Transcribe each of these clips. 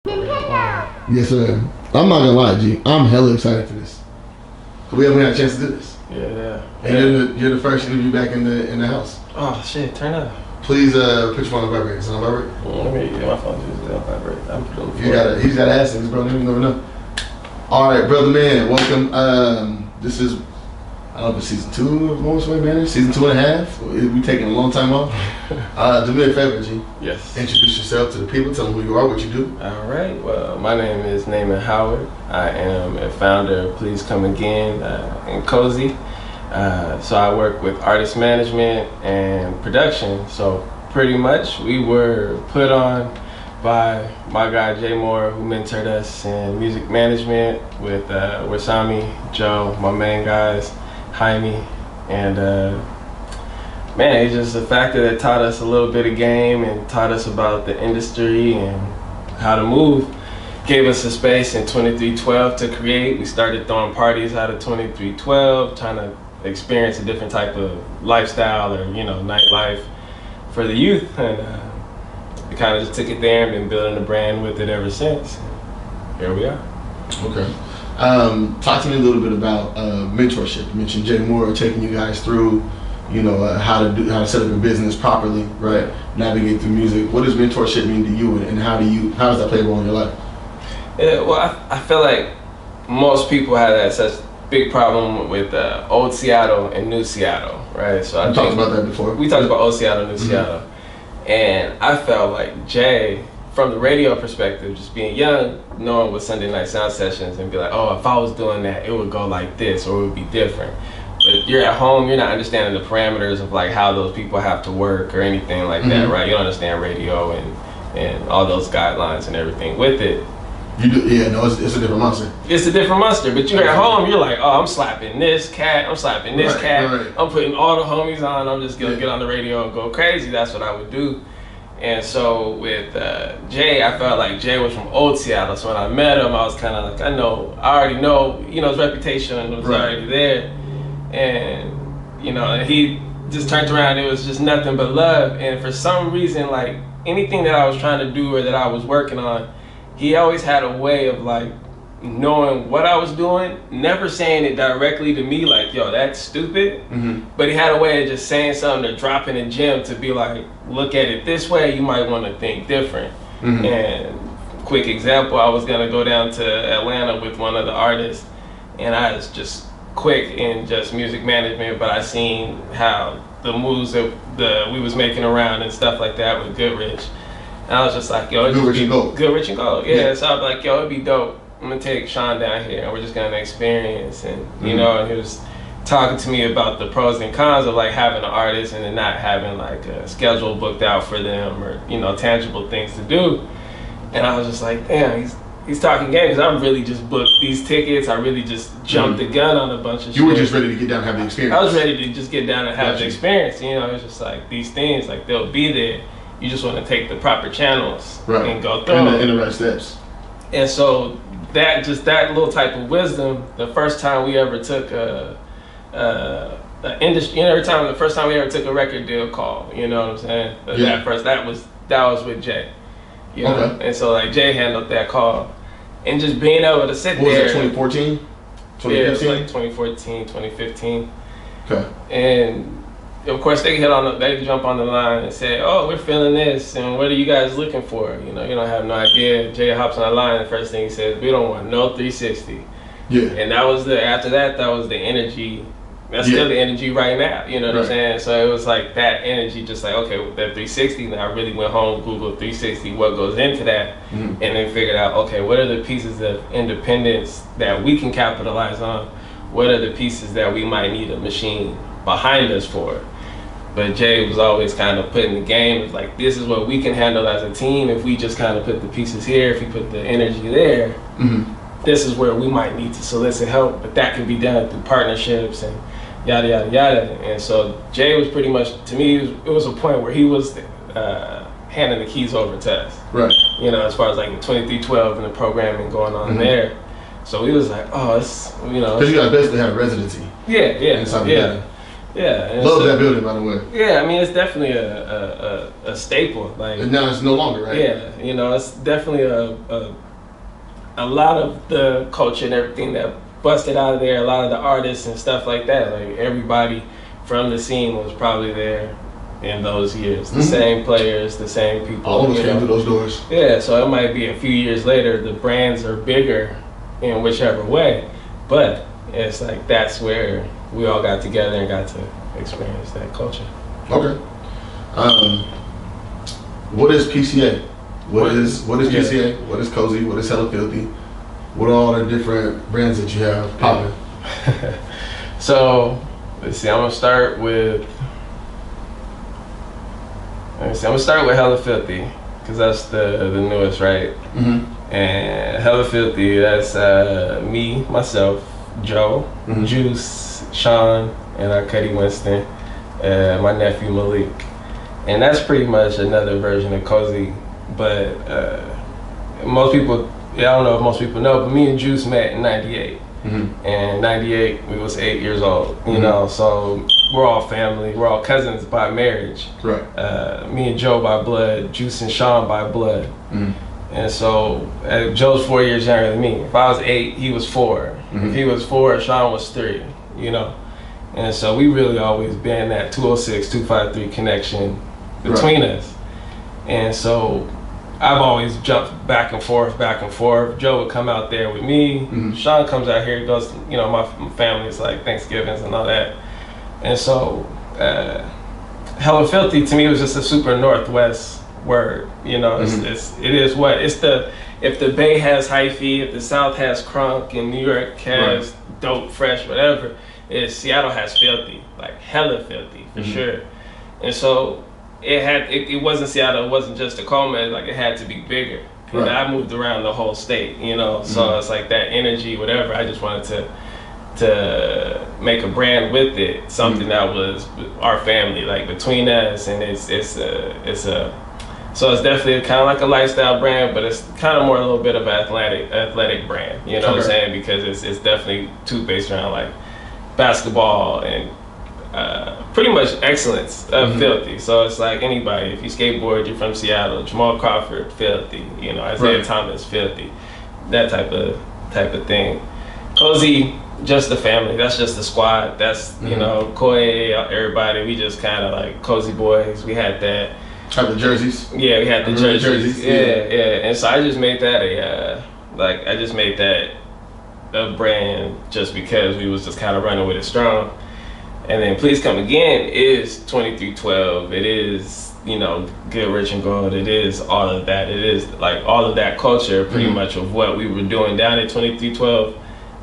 Yes, sir. I'm not gonna lie, G. I'm hella excited for this. We haven't had a chance to do this. Yeah. And you're the first interview back in the house. Oh shit, turn up. Please put your phone on vibrate. Is it on vibrate? Let me get my phone just on vibrate. I'm putting He's gotta ask things, bro. You never know. All right, brother man, welcome. This is I don't know if it's season 2 of Moments At Wayne Manor, season 2.5. We taking a long time off. Do me a favor, G. Yes. Introduce yourself to the people. Tell them who you are, what you do. All right. Well, my name is Namon Howard. I am a founder of Please Come Again in Coze. So I work with artist management and production. So pretty much we were put on by my guy Jay Moore, who mentored us in music management with Wasami, Joe, my main guys, Jaime, and man, it's just a factor that taught us a little bit of game and taught us about the industry and how to move. Gave us a space in 2312 to create. We started throwing parties out of 2312, trying to experience a different type of lifestyle or nightlife for the youth, and we kind of just took it there and been building a brand with it ever since. Here we are. Okay. Talk to me a little bit about mentorship. You mentioned Jay Moore taking you guys through, how to set up a business properly, right? Navigate through music. What does mentorship mean to you, and how does that play a role in your life? Yeah, well, I feel like most people have that such big problem with old Seattle and new Seattle, right? So We talked about that before. We talked about old Seattle, new Seattle, and I felt like Jay, from the radio perspective, just being young, knowing what Sunday night sound sessions and be like, oh, if I was doing that, it would go like this or it would be different. But you're at home, you're not understanding the parameters of like how those people have to work or anything like that, right? You don't understand radio and all those guidelines and everything with it. You do, yeah, no, it's a different monster. It's a different monster, but you're at home, you're like, oh, I'm slapping this cat, I'm slapping this cat, right. I'm putting all the homies on, I'm just gonna get on the radio and go crazy. That's what I would do. And so with Jay, I felt like Jay was from old Seattle, so when I met him, I was kind of like, I already know, his reputation was already there. And, and he just turned around, it was just nothing but love. And for some reason, like anything that I was trying to do or that I was working on, he always had a way of like knowing what I was doing, never saying it directly to me like, yo, that's stupid. But he had a way of just saying something or dropping a gem to be like, look at it this way, you might want to think different. And quick example, I was gonna go down to Atlanta with one of the artists, and I was just quick in just music management, but I seen how the moves that we was making around and stuff like that with Goodrich. And I was just like, yo, Good Rich and Gold. Good Rich and Gold, yeah. So I was like, yo, it'd be dope. I'm gonna take Sean down here and we're just gonna experience. And and he was talking to me about the pros and cons of like having an artist and then not having like a schedule booked out for them or tangible things to do. And I was just like, damn, he's talking game, because I really just booked these tickets. I really just jumped the gun on a bunch of shit. You were just ready to get down and have the experience. I was ready to just get down and have the experience. It was just like these things, like they'll be there. You just want to take the proper channels and go through in the right steps. And so that little type of wisdom, the first time we ever took the first time we ever took a record deal call, you know what I'm saying? That was with Jay. And so like Jay handled that call. And just being able to sit there. What was that, 2014? 2015? Yeah, it was like 2014, 2015. Okay. And of course they jump on the line and say, oh, we're feeling this, and what are you guys looking for? You don't have no idea. Jay hops on the line, the first thing he says, we don't want no 360. Yeah. And that was after that was the energy. That's still the energy right now, you know what I'm saying? So it was like that energy, just like, okay, with that 360, then I really went home, Googled 360, what goes into that, and then figured out, okay, what are the pieces of independence that we can capitalize on? What are the pieces that we might need a machine behind us for? But Jay was always kind of putting the game, it's like, this is what we can handle as a team if we just kind of put the pieces here, if we put the energy there, this is where we might need to solicit help, but that can be done through partnerships and yada, yada, yada. And so Jay was pretty much, to me, it was a point where he was handing the keys over to us. Right. As far as like the 2312 and the programming going on there. So we was like, oh, it's, Because you guys basically have residency. Yeah. Yeah. Love that building, by the way. Yeah, I mean, it's definitely a staple. Like, and now it's no longer, right? Yeah, you know, it's definitely a lot of the culture and everything that busted out of there. A lot of the artists and stuff like that. Like, everybody from the scene was probably there in those years. The same players, the same people. All of us came through those doors. Yeah, so it might be a few years later, the brands are bigger in whichever way, but it's like that's where we all got together and got to experience that culture. Okay. What is PCA? What is PCA? What is Coze? What is HellaFIlthy? What are all the different brands that you have popping? So let's see. I'm gonna start with HellaFIlthy because that's the newest, right? Mm-hmm. And HellaFIlthy, that's me, myself, Joe, Juice, Sean, and our Cuddy Winston, my nephew Malik. And that's pretty much another version of Coze, but most people, I don't know if most people know, but me and Juice met in '98. Mm-hmm. And '98, we was 8 years old, you know, so we're all family, we're all cousins by marriage. Right. Me and Joe by blood, Juice and Sean by blood. Mm-hmm. And so Joe's 4 years younger than me. If I was 8, he was 4. Mm-hmm. If he was 4, Sean was 3, you know. And so we really always been that 206, 253 connection between us. And so I've always jumped back and forth. Joe would come out there with me. Mm-hmm. Sean comes out here, goes, you know, my family's like Thanksgivings and all that. And so HellaFIlthy to me was just a super Northwest word, you know. If the Bay has hyphy, if the South has crunk, and New York has dope, fresh, whatever, Seattle has filthy, like HellaFIlthy for sure. And so it wasn't Seattle, it wasn't just Tacoma, like it had to be bigger. And I moved around the whole state, you know, so it's like that energy, whatever. I just wanted to make a brand with it, something that was our family, like between us, and so it's definitely kind of like a lifestyle brand, but it's kind of more a little bit of an athletic brand, you know what I'm saying? Because it's definitely too based around like basketball and pretty much excellence of filthy. So it's like anybody, if you skateboard, you're from Seattle, Jamal Crawford, filthy, you know, Isaiah Thomas, filthy, that type of thing. Coze, just the family, that's just the squad, that's, you know, Koi, everybody, we just kind of like Cozy boys, we had that. Have the jerseys? Yeah, we had the jerseys. Yeah. And so I just made that a brand just because we was just kind of running with it strong. And then Please Come Again is 2312. It is, you know, Good, Rich, and Gold. It is all of that. It is like all of that culture, pretty much of what we were doing down at 2312.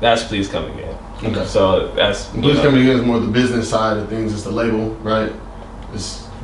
That's Please Come Again. Okay. So that's Please Come Again is more the business side of things. It's the label, right?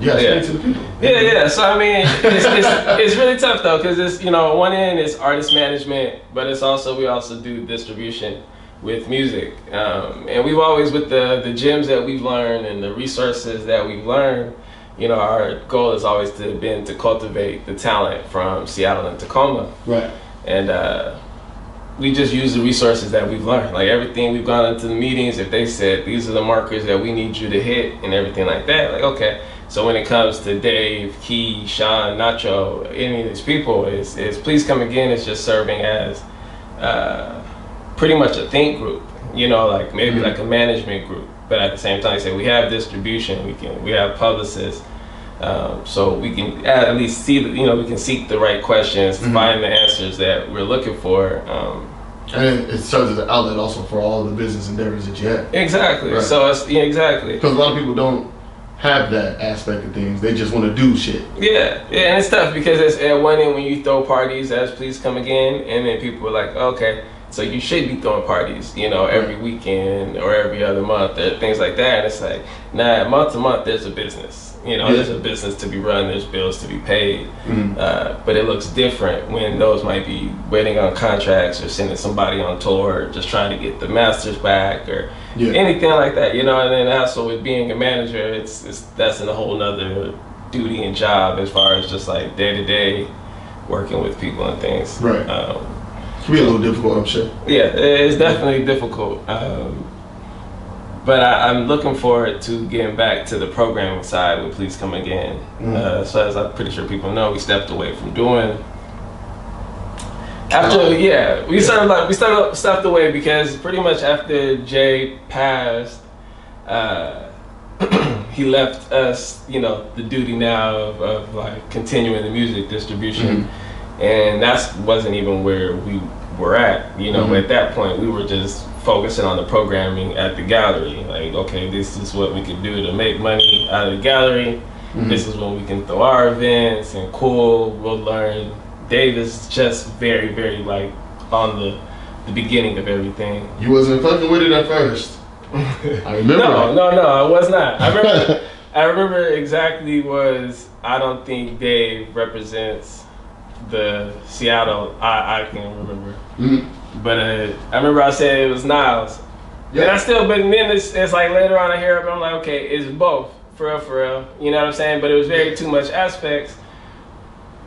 You gotta speak to the people. Yeah. So I mean, it's really tough though, because it's, you know, on one end it's artist management, but it's also we also do distribution with music, and we've always, with the gems that we've learned and the resources that we've learned, you know, our goal has always been to cultivate the talent from Seattle and Tacoma. Right. And we just use the resources that we've learned. Like everything we've gone into the meetings, if they said these are the markers that we need you to hit and everything like that, like okay. So when it comes to Dave, Key, Sean, Nacho, any of these people, is Please Come Again is just serving as pretty much a think group, you know, like maybe like a management group. But at the same time, say we have distribution, we have publicists, so we can at least see, you know, we can seek the right questions, find the answers that we're looking for. And it serves as an outlet also for all the business endeavors that you have. Exactly. Right. So it's exactly because a lot of people don't have that aspect of things. They just want to do shit. Yeah, and it's tough because it's at one end when you throw parties as Please Come Again, and then people are like, okay, so you should be throwing parties, you know, every weekend or every other month or things like that. And it's like, nah, month to month there's a business. You know, there's a business to be run, there's bills to be paid. But it looks different when those might be waiting on contracts or sending somebody on tour, or just trying to get the masters back or anything like that, you know. And then also with being a manager, that's a whole nother duty and job as far as just like day to day working with people and things. Right. It can be a little difficult, I'm sure. Yeah, it's definitely difficult. But I'm looking forward to getting back to the programming side with Please Come Again. So as I'm pretty sure people know, we stepped away from doing. We stepped away because pretty much after Jay passed, he left us, you know, the duty now of like continuing the music distribution, and that wasn't even where we were at. You know, at that point we were just focusing on the programming at the gallery. Like, okay, this is what we can do to make money out of the gallery. This is when we can throw our events and we'll learn. Dave is just very, very like on the beginning of everything. You wasn't fucking with it at first. I remember. No, I was not. I remember exactly I don't think Dave represents the Seattle I can remember. But I remember I said it was Niles. Yeah. And then it's like later on I hear it, but I'm like, okay, it's both. For real. You know what I'm saying? But it was very too much aspects.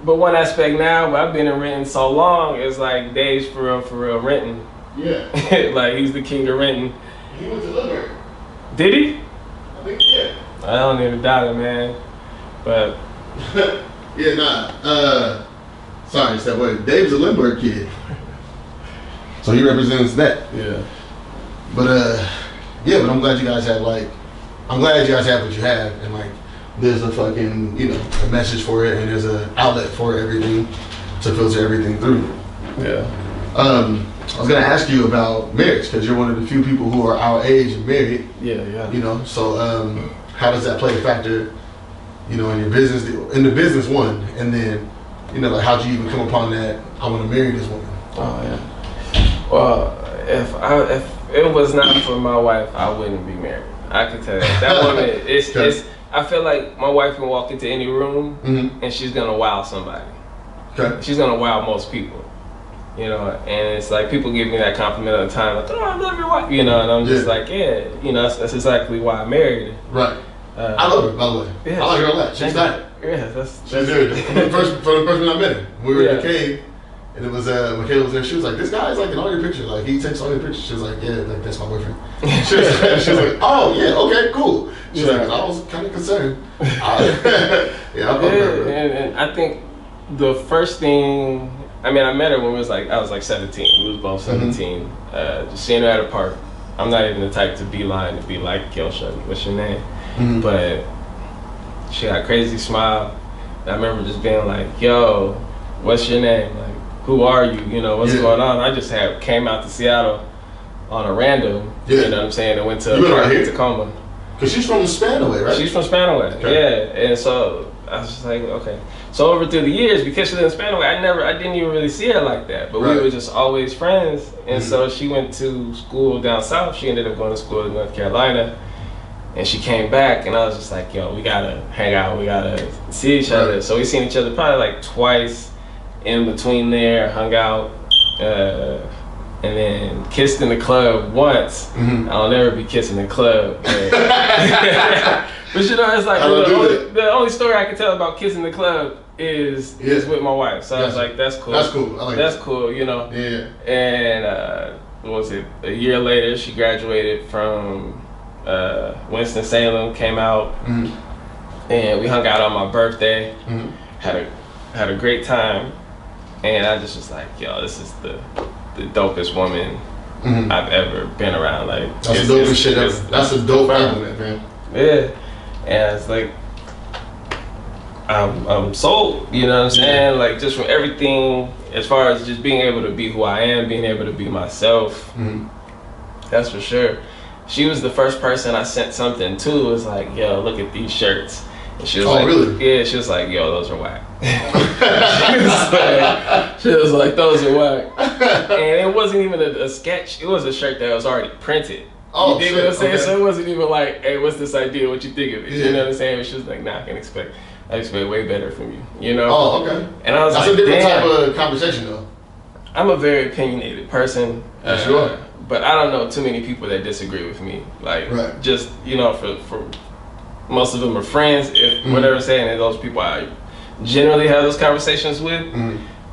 But one aspect now, I've been in renting so long, it's like Dave's for real renting. Yeah. Like he's the king of renting. He went to Lindbergh. Did he? I think, yeah. I don't even doubt it, man. But sorry, it's that way. Dave's a Lindbergh kid. So he represents that. Yeah. But but I'm glad you guys have what you have, and like there's a fucking, you know, a message for it, and there's an outlet for everything to filter everything through. Yeah. I was gonna ask you about marriage because you're one of the few people who are our age and married. Yeah. You know, so how does that play a factor, you know, in your business, one, and then, you know, like how'd you even come upon that? I want to marry this woman. Oh yeah. Well, if it was not for my wife, I wouldn't be married. I can tell you that woman. It's I feel like my wife can walk into any room and she's gonna wow somebody. Okay. She's gonna wow most people. You know, and it's like people give me that compliment all the time, like, oh, I love your wife. You know, and I'm just like, yeah, you know, that's exactly why I married her. Right. I love her, by the way. Yeah, I like her a lot. She's not. Yeah, she's very. From the first time I met her, we were in the cave. And it was Michaela was there. She was like, "This guy's like in all your pictures. Like he takes all your pictures." She was like, "Yeah, like that's my boyfriend." She was like, "Oh yeah, okay, cool." She's like, "I was kind of concerned." And I think the first thing, I mean, I met her when I was like 17. We was both 17. Just seeing her at a park. I'm not even the type to beeline to be like, "Yo, shorty, what's your name?" But she got a crazy smile. And I remember just being like, "Yo, what's your name? Like, who are you? You know, what's going on?" I just came out to Seattle on a random, you know what I'm saying, and went to a park in Tacoma. Because she's from Spanaway, right? She's from Spanaway, yeah. And so I was just like, okay. So over through the years, because she lived in Spanaway, I didn't even really see her like that. But we were just always friends. And so she went to school down south. She ended up going to school in North Carolina. And she came back, and I was just like, yo, we gotta hang out. We gotta see each other. So we seen each other probably like twice. In between there, hung out, and then kissed in the club once. I'll never be kissing in the club. But you know, it's like the only story I can tell about kissing in the club is with my wife. So I was like, that's cool. That's cool. I like that's cool, you know. Yeah. And what was it? A year later, she graduated from Winston-Salem, came out, and we hung out on my birthday. Had a great time. And I just was like, yo, this is the dopest woman I've ever been around. Like, that's the dopest shit ever. That's a dope compliment, man. Yeah. And it's like, I'm sold, you know what I'm saying? Like, just from everything, as far as just being able to be who I am, being able to be myself, that's for sure. She was the first person I sent something to. It was like, yo, look at these shirts. And she was like, really? Yeah, she was like, yo, those are whack. she was like, those are whack. And it wasn't even a sketch. It was a shirt that was already printed. Oh, you dig what I'm saying? Okay. So it wasn't even like, hey, what's this idea? What you think of it? You know what I'm saying? She was like, nah, I expect way better from you. You know? Oh, okay. And I was that's like, a different type of conversation, though. I'm a very opinionated person. Sure. But I don't know too many people that disagree with me. Like, just, you know, for most of them are friends, if whatever I'm saying, and those people I generally have those conversations with.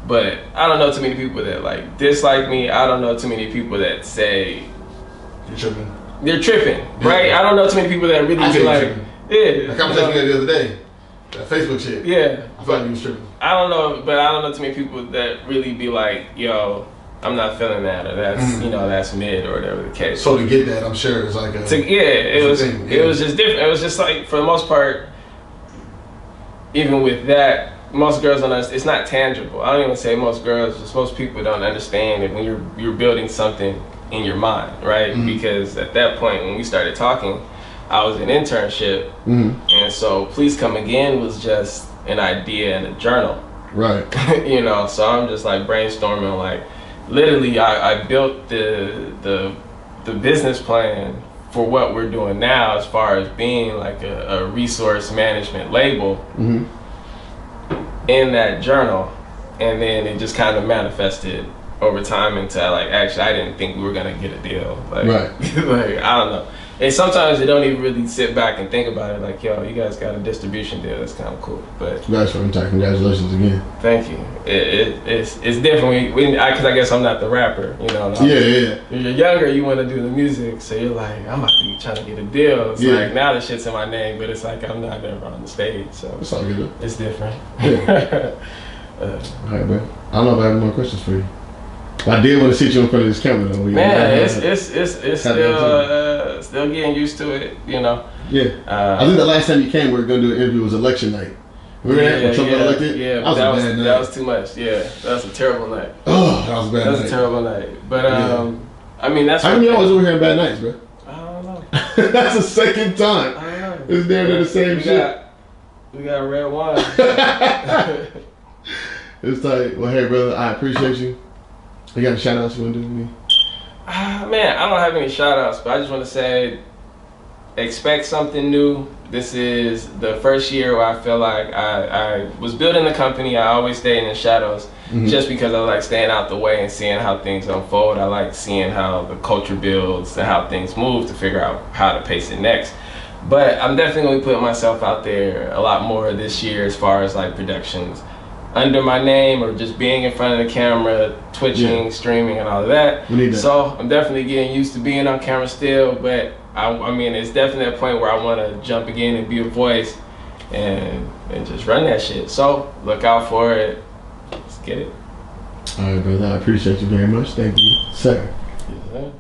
But I don't know too many people that like dislike me. I don't know too many people that say you're tripping. they're tripping, right? I don't know too many people that really be like, The conversation we had the other day, that Facebook shit. Yeah. I felt like you was tripping. I don't know, but I don't know too many people that really be like, yo, I'm not feeling that, or that's you know, that's mid, or whatever the case. So to get that, I'm sure it's like a it was just different. It was just like, for the most part, even with that, most girls don't understand. It's not tangible. I don't even say most girls, just most people don't understand it when you're building something in your mind, right? Because at that point when we started talking, I was in internship, and so Please Come Again was just an idea in a journal, right? You know, so I'm just like brainstorming, like literally I built the business plan for what we're doing now, as far as being like a resource management label, in that journal, and then it just kind of manifested over time into like, actually I didn't think we were gonna get a deal, like, like I don't know. And sometimes they don't even really sit back and think about it, like, yo, you guys got a distribution deal, that's kind of cool. But that's what I'm talking. Congratulations again. Thank you. It's different because I guess I'm not the rapper, you know. Yeah. You're younger, you want to do the music, so you're like, I'm about to be trying to get a deal. It's like, now the shit's in my name, but it's like I'm not ever on the stage, so it's all good. It's different. Yeah. All right, man. I don't know if I have more questions for you. I did want to sit you in front of this camera though. Man, it's still getting used to it, you know. Yeah. I think the last time you came, we were gonna do an interview was election night. Remember when Trump got elected? Yeah, that was a bad night. That was too much. Yeah, that was a terrible night. Oh, that was a bad night. That was a terrible night. But I mean, that's. How many always over here in bad nights, bro? I don't know. That's the second time. I don't know. It's damn near the same shit. We got red wine. It's tight. Well, hey, brother, I appreciate you. You got any shout outs you want to do with me? Man, I don't have any shout outs, but I just want to say, expect something new. This is the first year where I feel like I was building the company. I always stayed in the shadows just because I like staying out the way and seeing how things unfold. I like seeing how the culture builds and how things move to figure out how to pace it next. But I'm definitely going to put myself out there a lot more this year as far as like productions under my name, or just being in front of the camera, twitching, streaming, and all of that. So I'm definitely getting used to being on camera still, but I mean, it's definitely a point where I want to jump again and be a voice and just run that shit. So look out for it. Let's get it. All right, brother. I appreciate you very much. Thank you, sir. Yes, sir.